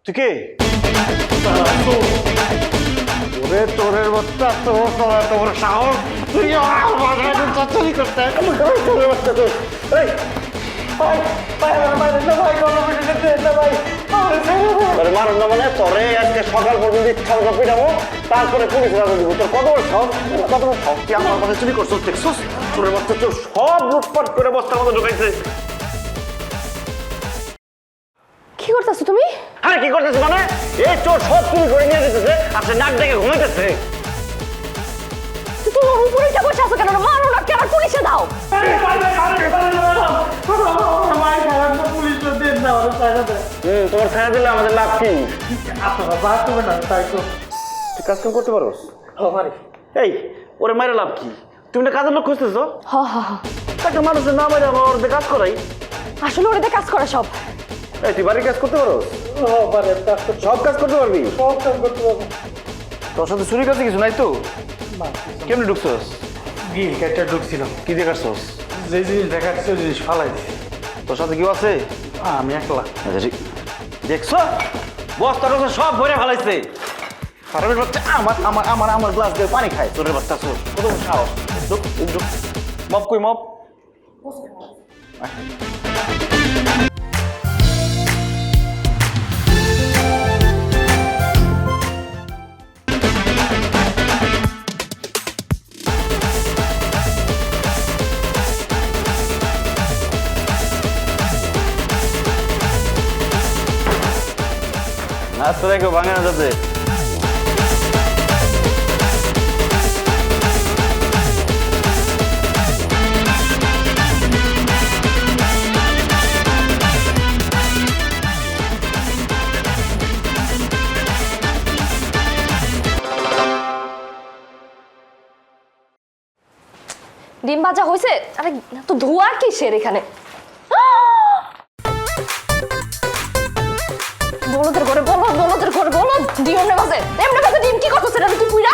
তুই কে? ওরে তোরের বাচ্চা, তোর সাহস, তুই আমার বাসায় চুরি করতে? তোরের বাচ্চা তোর, এই মারুন না মানে তোরে আজকে সকাল পর্যন্ত ইচ্ছা মতো পিটাবো, তারপরে পুলিশ রাজা দিব। তোর কত বড় সাহস, কত বড় সাহস, তুই আমার বাসায় চুরি করছিস? দেখছিস তোরের বাচ্চা তোর সব লুটপাট করে বস্তার মতো ঢুকাইছে। কি করতেছো তুমি? হ্যাঁ কি করতেছে মানে? এই চোর সব চুরি করে নিয়ে যেতেছে আর সে নাক ডেকে ঘুমাইতেছে। তুমি ওর উপরে উঠে বসে আছো কেন? মারো না, কে আমার পুলিশে দাও। তোমার ছায়া দিলে আমাদের লাভ কি? তুই কাজ কাম করতে পারোস? এই ওরে মায়ের লাভ কি? তুমি না কাজের লোক খুঁজতেছো? হ হ হ। একটা মানুষের না মারে আমার ওর কাজ করাই। আসলে ওরে কাজ করে সব। এই তুই বাড়ির কাজ করতে পারোস? সব কাজ করতে পারবি? তোর সাথে চুরি কাছে কিছু নাই তো? কেমনি ঢুকছস? গিল কেটে ঢুকছিলাম, কি দেখাচ্ছস? যে জিনিস দেখাচ্ছে ওই জিনিস ফালাই দিই। তোর সাথে কেউ আছে? আমি একলা। আচ্ছা ঠিক দেখছো বস্তা টস্তা সব ভরে ফেলাইছে। হারামের বাচ্চা আমার আমার আমার আমার গ্লাস দিয়ে পানি খায়। তোরের বাচ্চা চোর, কত বড় সাহস! ঢুক ঢুক, মপ কই মপ। আস্তে রেখো, ভাঙে না যাতে। ডিম ভাজা হয়েছে? আরে তো ধোয়ার কিসের এখানে? বলদের ঘরে বলো, বলদের ঘরে বলো, ডিম এমনি ভাজে, এমনি ভাজে ডিম। কি করছিস এটা তুই পুইরা?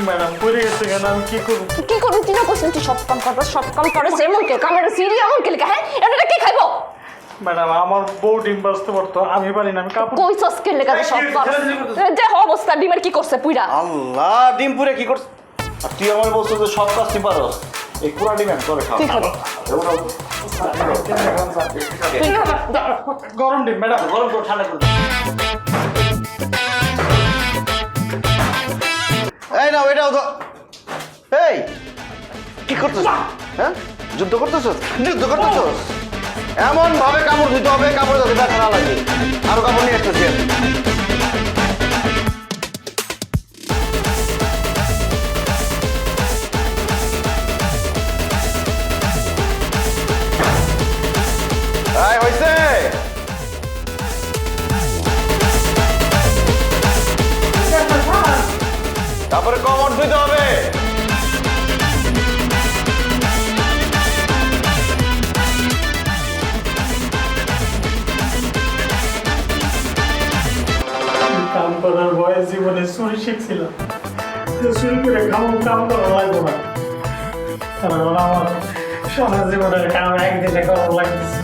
ম্যাডাম পড়ে গেছে কেন, আমি কি করবো? তুই কি করবি? তুই না করছিস তুই সব কাম করবি, সব কাম করে এমন কে কামের সিরি এমন কে লিখা? হ্যাঁ এটা কে খাইবো? ম্যাডাম আমার বউ ডিম বাজতে পারতো, আমি পারি না, আমি কাপড়। কই সস কে লেখা সব কর। যে অবস্থা ডিমের কি করছে পুইরা? আল্লাহ, ডিম পুরে কি করছিস? আর তুই আমার বলছিস যে সব কাজ তুই পারস। এই পুরা ডিম আমি করে খাও। তুই খাবি। তুই খাবি। গরম ডিম ম্যাডাম, গরম করে ঠান্ডা করে। এই নাও এটাও তো। এই কি করতেছ? হ্যাঁ যুদ্ধ করতেছস? যুদ্ধ করতেছস? এমন ভাবে কাপড় ধুতে হবে কাপড় যাতে ব্যথা না লাগে। আরো কাপড় নিয়ে আসতেছি আমি। এই হইছে? তারপরে কমর ধুইতে হবে। কাম করার বয়স জীবনে চুরি শিখছিলাম, চুরি করে কাম করা লাগবো না, কারণ আমার সারা জীবনের কাম একদিনে করা লাগতেছে।